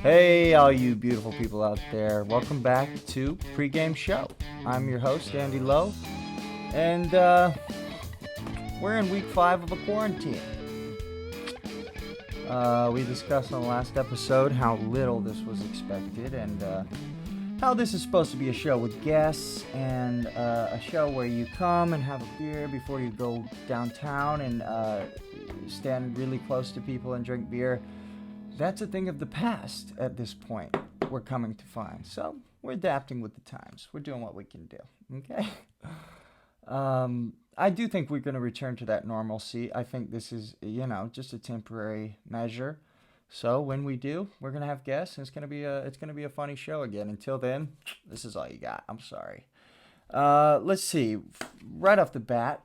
Hey, all you beautiful people out there. Welcome back to Pregame Show. I'm your host, Andy Lowe, and we're in week 5 of a quarantine. We discussed on the last episode how little this was expected and how this is supposed to be a show with guests and a show where you come and have a beer before you go downtown and stand really close to people and drink beer. That's a thing of the past at this point, we're coming to find. So we're adapting with the times. We're doing what we can do, okay? I do think we're going to return to that normalcy. I think this is, just a temporary measure. So when we do, we're going to have guests, and it's going to be a funny show again. Until then, this is all you got. I'm sorry. Let's see. Right off the bat,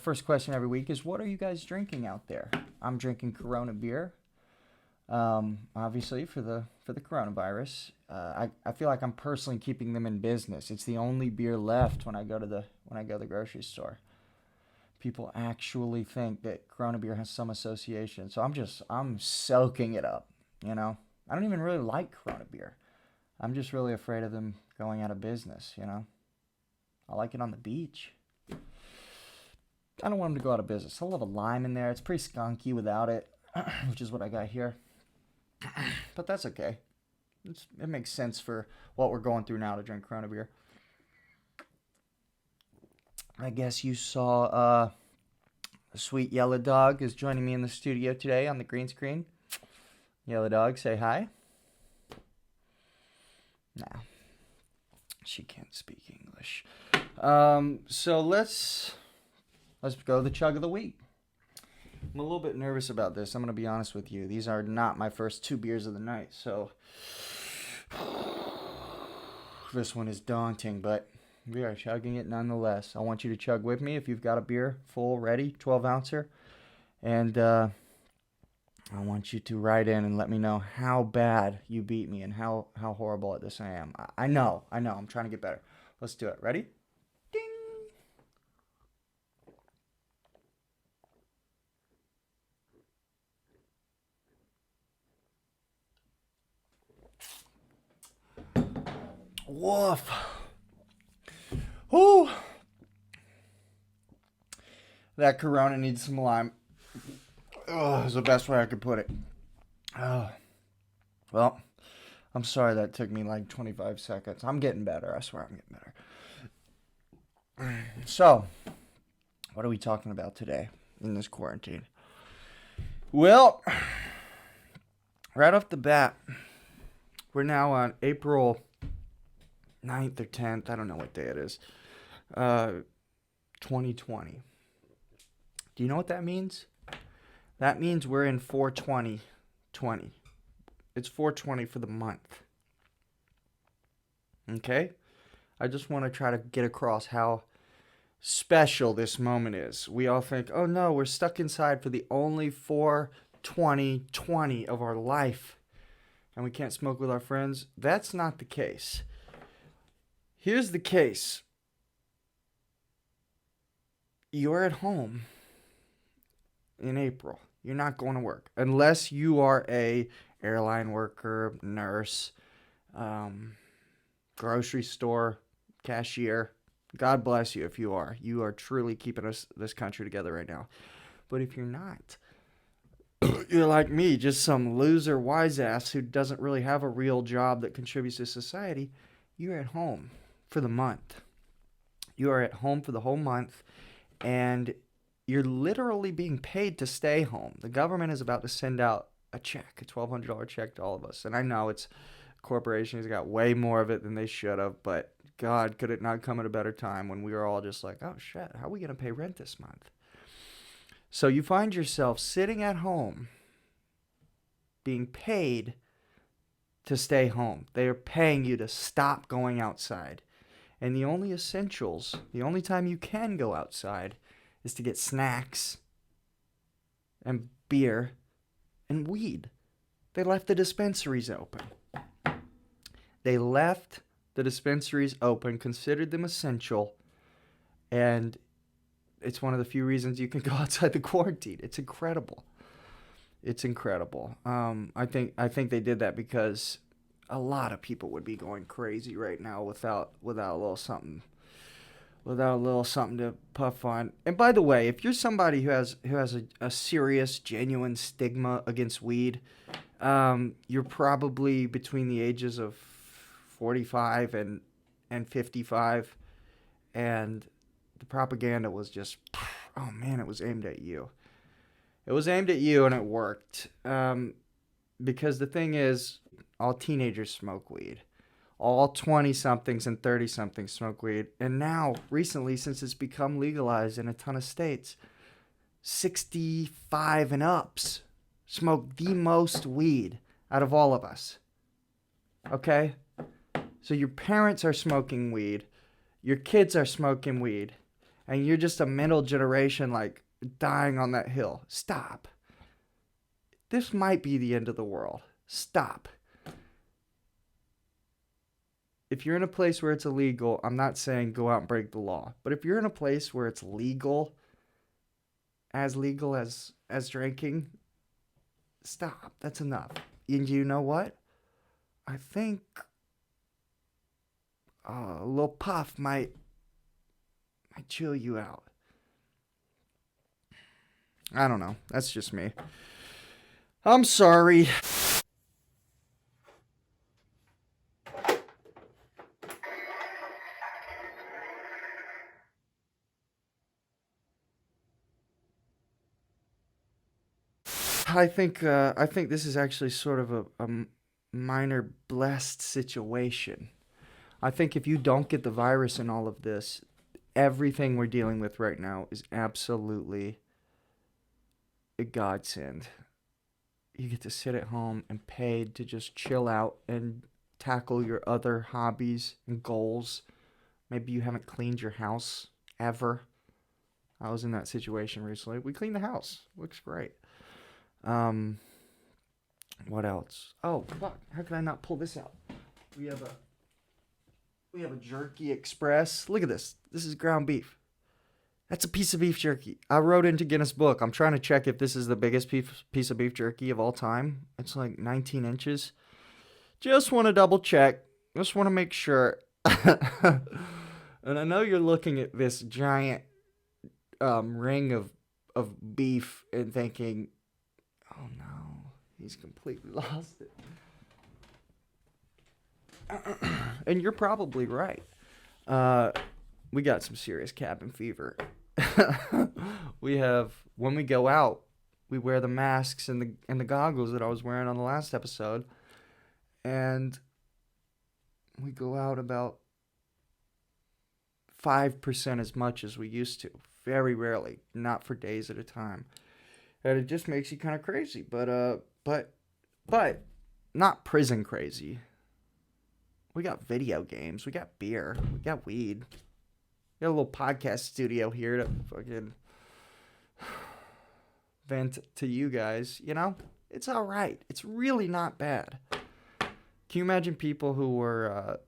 first question every week is, what are you guys drinking out there? I'm drinking Corona beer. Obviously for the coronavirus. I feel like I'm personally keeping them in business. It's the only beer left when I go to the grocery store. People actually think that Corona beer has some association, so I'm soaking it up. I don't even really like Corona beer. I'm just really afraid of them going out of business. I like it on the beach. I don't want them to go out of business. I love a lime in there. It's pretty skunky without it, which is what I got here. But that's okay. It makes sense for what we're going through now to drink Corona beer. I guess you saw the sweet Yellow Dog is joining me in the studio today on the green screen. Yellow Dog, say hi. Nah, she can't speak English. So let's go to the chug of the week. I'm a little bit nervous about this. I'm going to be honest with you. These are not my first 2 beers of the night, so this one is daunting, but we are chugging it nonetheless. I want you to chug with me if you've got a beer full, ready, 12-ouncer, and I want you to write in and let me know how bad you beat me and how horrible at this I am. I know. I'm trying to get better. Let's do it. Ready? Woof. Whew. That Corona needs some lime. Oh, is the best way I could put it. Oh. Well, I'm sorry that took me like 25 seconds. I'm getting better. I swear I'm getting better. So, what are we talking about today in this quarantine? Well, right off the bat, we're now on April 9th or 10th, I don't know what day it is, 2020. Do you know what that means? That means we're in 4/20/20. It's 4/20 for the month. Okay? I just want to try to get across how special this moment is. We all think, oh no, we're stuck inside for the only 4/20/20 of our life, and we can't smoke with our friends. That's not the case. Here's the case. You're at home in April. You're not going to work unless you are a airline worker, nurse, grocery store cashier. God bless you if you are. You are truly keeping this country together right now. But if you're not, you're like me, just some loser wise ass who doesn't really have a real job that contributes to society. You're at home for the month. You are at home for the whole month, and you're literally being paid to stay home. The government is about to send out a check, a $1,200 check to all of us. And I know it's corporations got way more of it than they should have, but God, could it not come at a better time when we were all just like, oh shit, how are we going to pay rent this month? So you find yourself sitting at home being paid to stay home. They are paying you to stop going outside. And the only essentials, the only time you can go outside is to get snacks and beer and weed. They left the dispensaries open. They left the dispensaries open, considered them essential, and it's one of the few reasons you can go outside the quarantine. It's incredible. It's incredible. I think they did that because a lot of people would be going crazy right now without a little something, without a little something to puff on. And by the way, if you're somebody who has a serious, genuine stigma against weed, you're probably between the ages of 45 and 55, and the propaganda was just, oh man, it was aimed at you. It was aimed at you, and it worked. Because the thing is, all teenagers smoke weed. All 20 somethings and 30 somethings smoke weed. And now, recently, since it's become legalized in a ton of states, 65 and ups smoke the most weed out of all of us. Okay? So your parents are smoking weed, your kids are smoking weed, and you're just a middle generation like dying on that hill. Stop. This might be the end of the world. Stop. If you're in a place where it's illegal, I'm not saying go out and break the law. But if you're in a place where it's legal as drinking, stop. That's enough. And you know what? I think a little puff might chill you out. I don't know. That's just me. I'm sorry. I think this is actually sort of a minor blessed situation. I think if you don't get the virus in all of this, everything we're dealing with right now is absolutely a godsend. You get to sit at home and paid to just chill out and tackle your other hobbies and goals. Maybe you haven't cleaned your house ever. I was in that situation recently. We cleaned the house. Looks great. Um, what else? Oh, fuck. How can I not pull this out? We have a we have a jerky express. Look at this. This is ground beef. That's a piece of beef jerky. I wrote into Guinness Book. I'm trying to check if this is the biggest piece of beef jerky of all time. It's like 19 inches. Just want to double check. Just want to make sure. And I know you're looking at this giant ring of beef and thinking, oh no, he's completely lost it. And you're probably right. We got some serious cabin fever. We have, when we go out, we wear the masks and the goggles that I was wearing on the last episode, and we go out about 5% as much as we used to. Very rarely, not for days at a time. And it just makes you kind of crazy, but not prison crazy. We got video games, we got beer, we got weed. We got a little podcast studio here to fucking vent to you guys, you know? It's all right. It's really not bad. Can you imagine people who were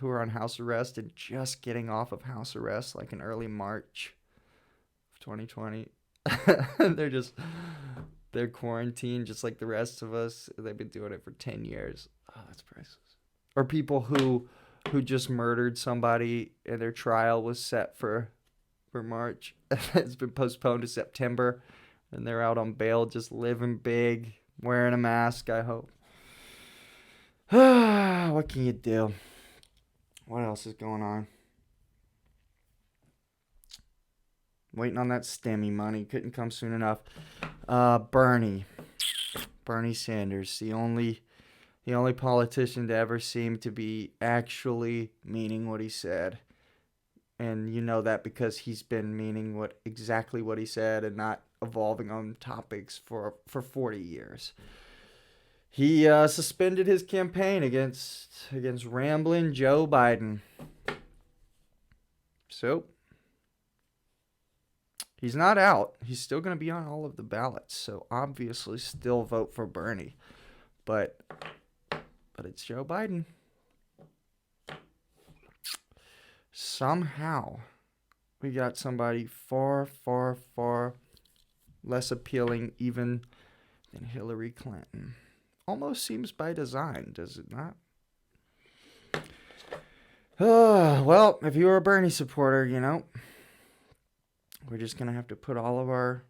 on house arrest and just getting off of house arrest like in early March of 2020? They're quarantined just like the rest of us. They've been doing it for 10 years. Oh, that's priceless. Or people who just murdered somebody and their trial was set for March. It's been postponed to September, and they're out on bail just living big, wearing a mask, I hope. What can you do? What else is going on? Waiting on that STEMI money. Couldn't come soon enough. Bernie Sanders, the only politician to ever seem to be actually meaning what he said. And you know that because he's been meaning exactly what he said and not evolving on topics for 40 years. He suspended his campaign against rambling Joe Biden. So he's not out. He's still going to be on all of the ballots. So obviously still vote for Bernie. But it's Joe Biden. Somehow, we got somebody far, far, far less appealing even than Hillary Clinton. Almost seems by design, does it not? Well, if you're a Bernie supporter, you know, we're just going to have to put all of our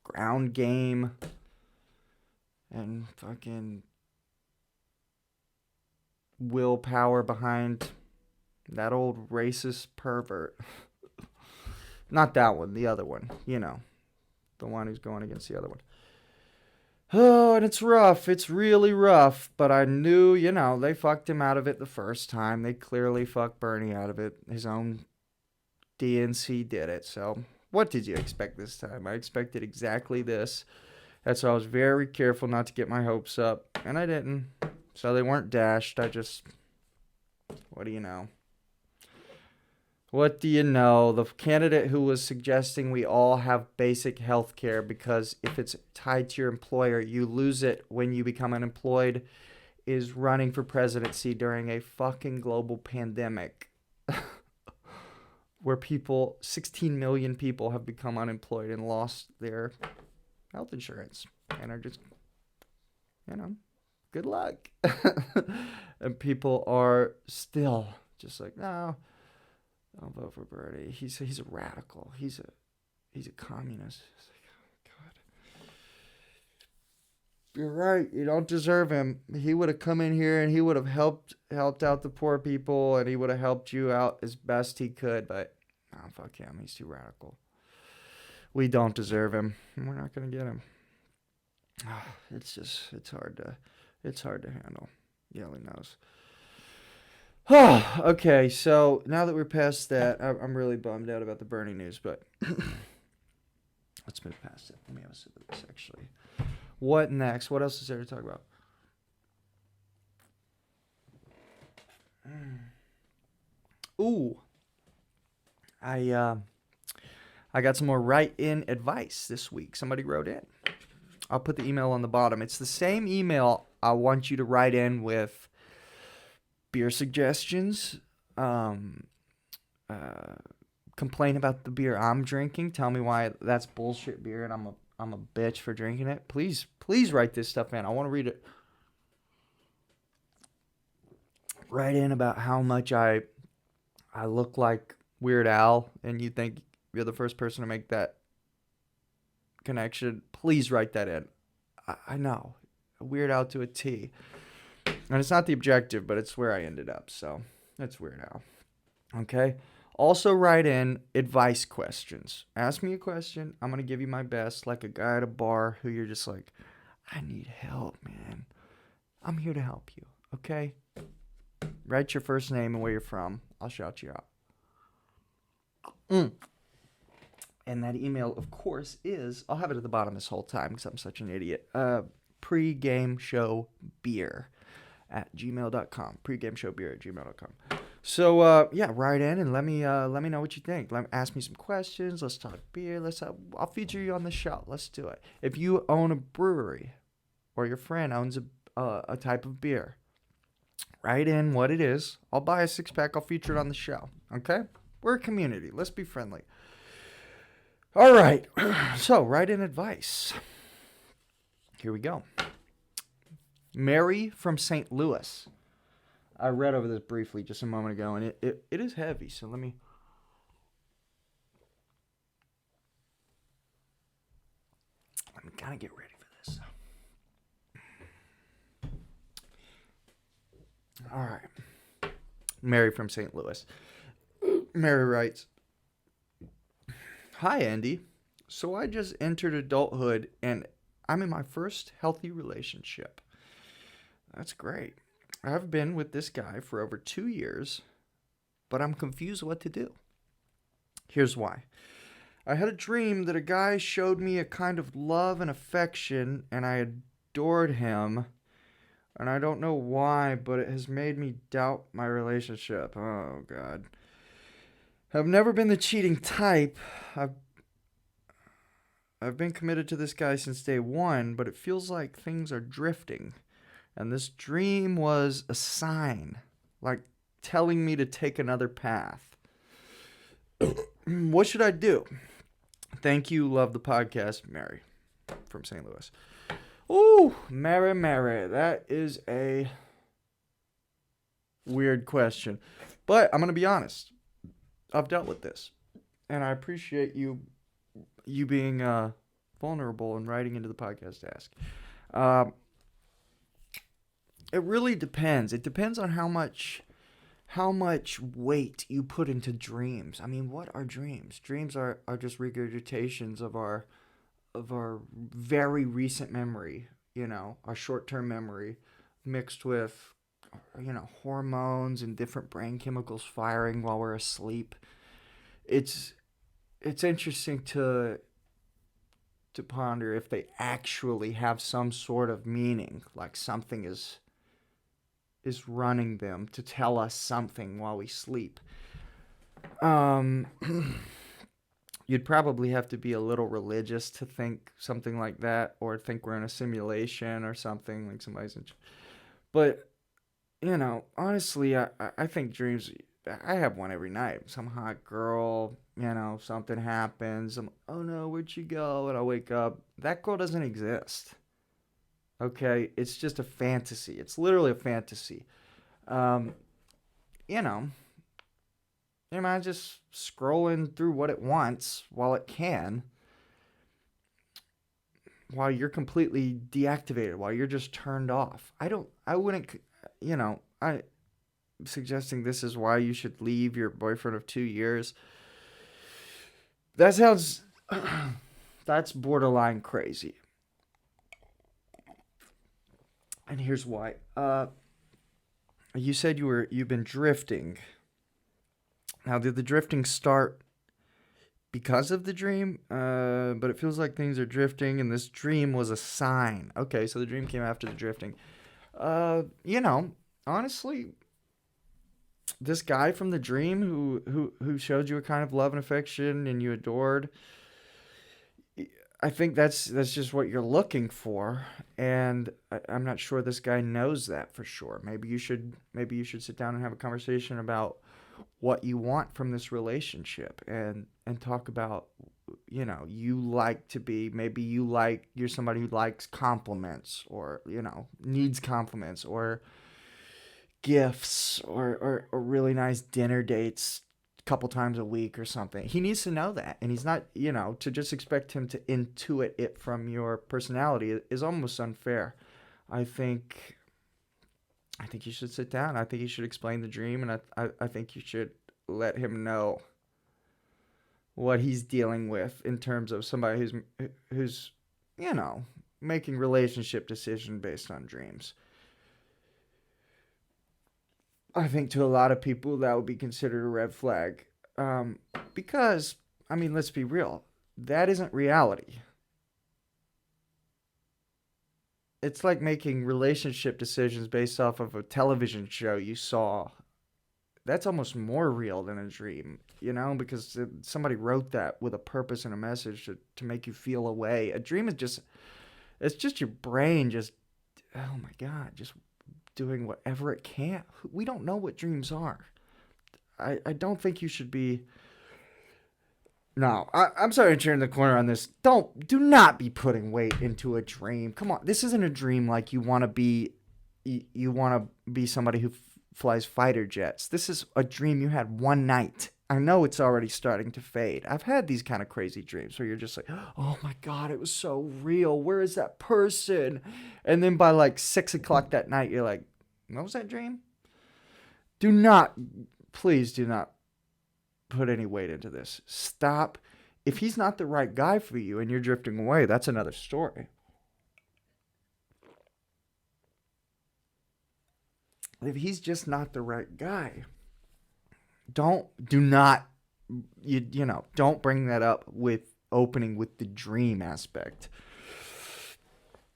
ground game and fucking willpower behind that old racist pervert. Not that one, the other one, you know, the one who's going against the other one. Oh, and it's rough. It's really rough. But I knew, you know, they fucked him out of it the first time. They clearly fucked Bernie out of it. His own DNC did it. So what did you expect this time? I expected exactly this. That's why I was very careful not to get my hopes up. And I didn't. So they weren't dashed. I just, what do you know? What do you know? The candidate who was suggesting we all have basic health care because if it's tied to your employer, you lose it when you become unemployed, is running for presidency during a fucking global pandemic where 16 million people have become unemployed and lost their health insurance and are just, you know, good luck. And people are still just like, no. I'll vote for Bernie. He's a radical. He's a communist. It's like, oh, God. You're right. You don't deserve him. He would have come in here and he would have helped out the poor people and he would have helped you out as best he could. But oh, fuck him. He's too radical. We don't deserve him. And we're not gonna get him. It's hard to handle. Yelly knows. Okay, so now that we're past that, I'm really bummed out about the Bernie news, but let's move past it. Let me have a sip of this, actually. What next? What else is there to talk about? Ooh. I got some more write-in advice this week. Somebody wrote in. I'll put the email on the bottom. It's the same email I want you to write in with beer suggestions, complain about the beer I'm drinking, tell me why that's bullshit beer and I'm a bitch for drinking it. Please write this stuff in. I want to read it. Write in about how much I look like Weird Al and you think you're the first person to make that connection. Please write that in. I know. Weird Al to a T. And it's not the objective, but it's where I ended up. So that's Weird Al. Okay. Also write in advice questions. Ask me a question. I'm going to give you my best, like a guy at a bar who you're just like, I need help, man. I'm here to help you. Okay. Write your first name and where you're from. I'll shout you out. And that email, of course, is, I'll have it at the bottom this whole time because I'm such an idiot. Pre-game show beer at gmail.com. Pre-gameshowbeer at gmail.com. So, yeah, write in and let me know what you think. Ask me some questions. Let's talk beer. I'll feature you on the show. Let's do it. If you own a brewery or your friend owns a type of beer, write in what it is. I'll buy a 6-pack. I'll feature it on the show. Okay? We're a community. Let's be friendly. All right. So, write in advice. Here we go. Mary from St. Louis. I read over this briefly just a moment ago, and it is heavy, so let me kind of get ready for this. All right. Mary from St. Louis. Mary writes, Hi, Andy. So I just entered adulthood, and I'm in my first healthy relationship. That's great. I've been with this guy for over 2 years, but I'm confused what to do. Here's why. I had a dream that a guy showed me a kind of love and affection, and I adored him. And I don't know why, but it has made me doubt my relationship. Oh, God. I've never been the cheating type. I've been committed to this guy since day one, but it feels like things are drifting. And this dream was a sign, like telling me to take another path. What should I do? Thank you. Love the podcast, Mary from St. Louis. Ooh, Mary. That is a weird question. But I'm going to be honest. I've dealt with this. And I appreciate you being vulnerable and writing into the podcast to ask. It really depends. It depends on how much weight you put into dreams. I mean, what are dreams? Dreams are just regurgitations of our very recent memory, our short-term memory mixed with hormones and different brain chemicals firing while we're asleep. It's interesting to ponder if they actually have some sort of meaning, like something is running them to tell us something while we sleep. You'd probably have to be a little religious to think something like that, or think we're in a simulation or something, like somebody's in. But, honestly, I think dreams, I have one every night. Some hot girl, something happens. Oh no, where'd she go? And I wake up. That girl doesn't exist. Okay? It's just a fantasy. It's literally a fantasy. Um, you know, Am I just scrolling through what it wants while it can, while you're completely deactivated, while you're just turned off? I wouldn't, I'm suggesting this is why you should leave your boyfriend of 2 years. That sounds, that's borderline crazy. And here's why. You said you've been drifting. Now, did the drifting start because of the dream? But it feels like things are drifting, and this dream was a sign. Okay, so the dream came after the drifting. Honestly, this guy from the dream who showed you a kind of love and affection and you adored, I think that's just what you're looking for, and I'm not sure this guy knows that for sure. Maybe you should sit down and have a conversation about what you want from this relationship, and talk about, you like to be, maybe you're somebody who likes compliments, or needs compliments, or gifts, or really nice dinner dates a couple times a week or something. He needs to know that, and he's not, to just expect him to intuit it from your personality is almost unfair. I think you should sit down. I think you should explain the dream, and I think you should let him know what he's dealing with in terms of somebody who's making relationship decision based on dreams. I think to a lot of people that would be considered a red flag, because let's be real, that isn't reality. It's like making relationship decisions based off of a television show you saw. That's almost more real than a dream, because somebody wrote that with a purpose and a message to make you feel a way. A dream is it's just your brain just, oh my God, just doing whatever it can. We don't know what dreams are. I don't think you should be. No, I'm sorry to turn the corner on this. Do not be putting weight into a dream. Come on, this isn't a dream like you want to be. You want to be somebody who flies fighter jets. This is a dream you had one night. I know it's already starting to fade. I've had these kind of crazy dreams where you're just like, oh my God, it was so real. Where is that person? And then by like 6 o'clock that night, you're like, what was that dream? Please do not put any weight into this. Stop. If he's not the right guy for you and you're drifting away, that's another story. If he's just not the right guy, don't bring that up with opening with the dream aspect.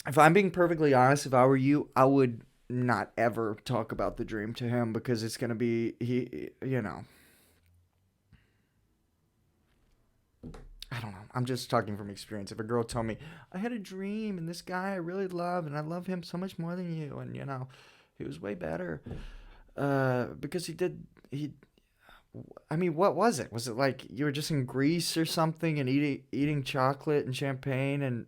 If I'm being perfectly honest, if I were you, I would not ever talk about the dream to him, because it's going to be, I don't know. I'm just talking from experience. If a girl told me, I had a dream and this guy I really love, and I love him so much more than you, and he was way better, because I mean, what was it? Was it like you were just in Greece or something and eating chocolate and champagne and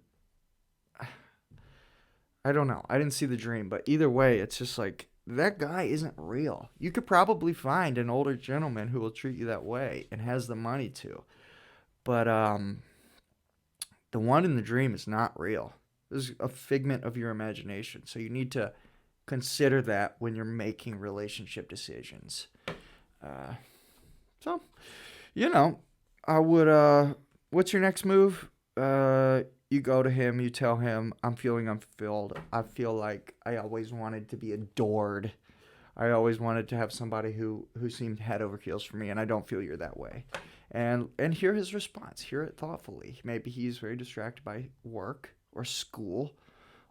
I don't know. I didn't see the dream, but either way, it's just like that guy isn't real. You could probably find an older gentleman who will treat you that way and has the money to. But the one in the dream is not real. This is a figment of your imagination. So you need to consider that when you're making relationship decisions. Uh, so, you know, I would, what's your next move? You go to him, you tell him, I'm feeling unfulfilled. I feel like I always wanted to be adored. I always wanted to have somebody who seemed head over heels for me, and I don't feel you're that way. And hear his response. Hear it thoughtfully. Maybe he's very distracted by work or school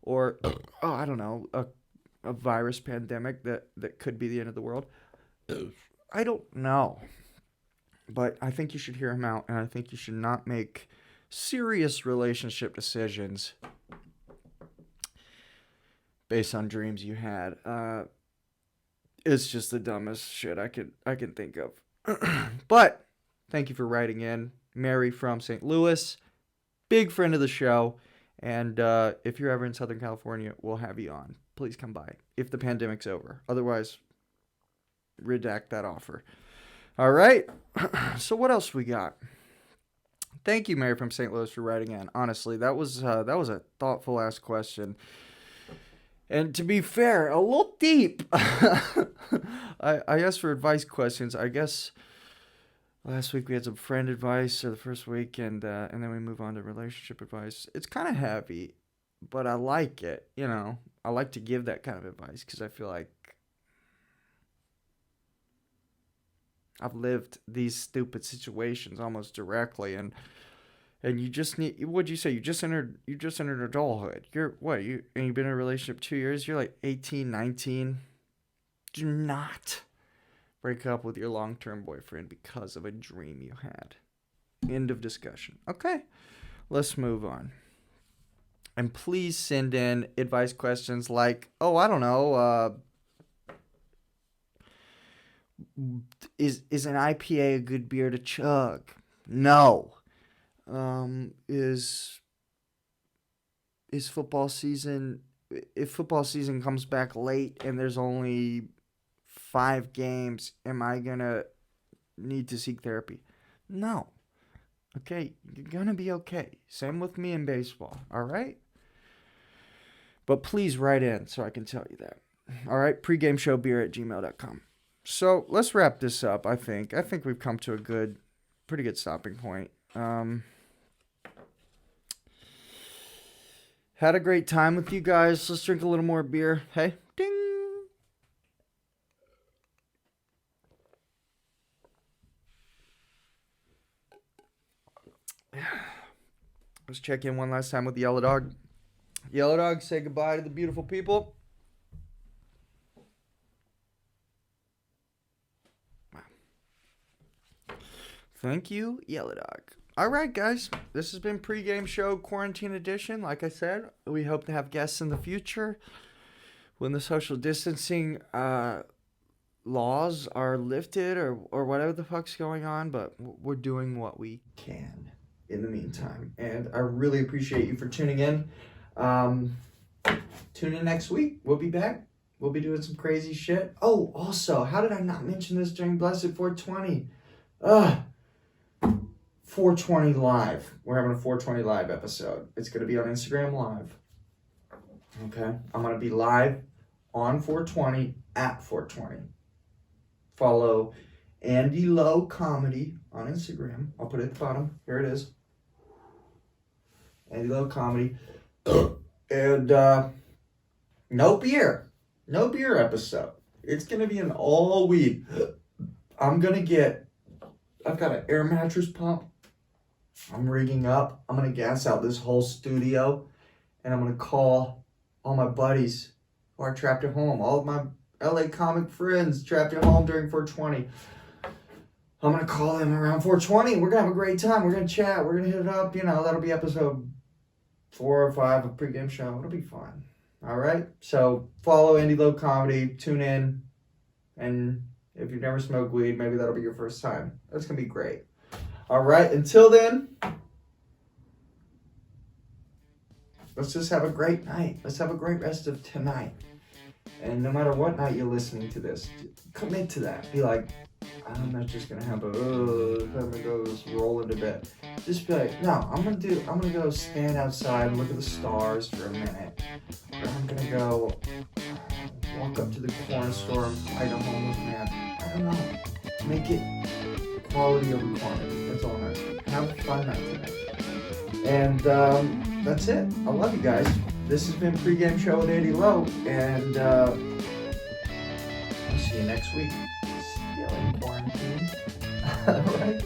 or, oh, I don't know, a virus pandemic that could be the end of the world. I don't know. But I think you should hear him out, and I think you should not make serious relationship decisions based on dreams you had. It's just the dumbest shit I can think of. But thank you for writing in, Mary from St. Louis, big friend of the show, and if you're ever in Southern California, we'll have you on. Please come by if the pandemic's over. Otherwise, redact that offer. All right. So what else we got? Thank you, Mary from St. Louis, for writing in. Honestly, that was a thoughtful ass question, and to be fair, a little deep. I asked for advice questions. I guess last week we had some friend advice, or the first week, and then we move on to relationship advice. It's kind of heavy, but I like it. You know, I like to give that kind of advice because I feel like I've lived these stupid situations almost directly, and you just need. What'd you say? You just entered adulthood. You've been in a relationship 2 years. You're like 18, 19. Do not break up with your long-term boyfriend because of a dream you had. End of discussion. Okay, let's move on. And please send in advice questions like, oh, I don't know. Is an IPA a good beer to chug? No. Is football season, if football season comes back late and there's only 5 games, am I gonna need to seek therapy? No. Okay, you're gonna be okay. Same with me in baseball, all right? But please write in so I can tell you that. All right, pregameshowbeer@gmail.com. So let's wrap this up. I think we've come to a pretty good stopping point. Had a great time with you guys. Let's drink a little more beer. Hey, ding. Let's check in one last time with the Yellow Dog. Yellow Dog, say goodbye to the beautiful people. Thank you, Yellow Dog. All right, guys. This has been Pregame Show Quarantine Edition. Like I said, we hope to have guests in the future when the social distancing laws are lifted or whatever the fuck's going on. But we're doing what we can in the meantime. And I really appreciate you for tuning in. Tune in next week. We'll be back. We'll be doing some crazy shit. Oh, also, how did I not mention this during Blessed 420? 420 Live. We're having a 420 Live episode. It's going to be on Instagram Live. Okay? I'm going to be live on 420 at 420. Follow Andy Lowe Comedy on Instagram. I'll put it at the bottom. Here it is. Andy Lowe Comedy. And no beer. No beer episode. It's going to be an all weed. I've got an air mattress pump. I'm rigging up. I'm going to gas out this whole studio. And I'm going to call all my buddies who are trapped at home. All of my LA comic friends trapped at home during 420. I'm going to call them around 420. We're going to have a great time. We're going to chat. We're going to hit it up. You know, that'll be episode 4 or 5 of Pregame Show. It'll be fun. All right? So follow Andy Lowe Comedy. Tune in. And If you've never smoked weed, maybe that'll be your first time. That's going to be great. All right, until then, let's just have a great night. Let's have a great rest of tonight. And no matter what night you're listening to this, commit to that. Be like, I'm not just going to have I'm going to go just roll into bed. Just be like, no, I'm going to go stand outside and look at the stars for a minute. Or I'm going to go walk up to the corner store and fight a homeless man. I don't know. Make it quality over quantity. That's all I'm asking. Have a fun night tonight. And that's it. I love you guys. This has been Pregame Show with Andy Lowe. And I'll see you next week. Still in quarantine. All right.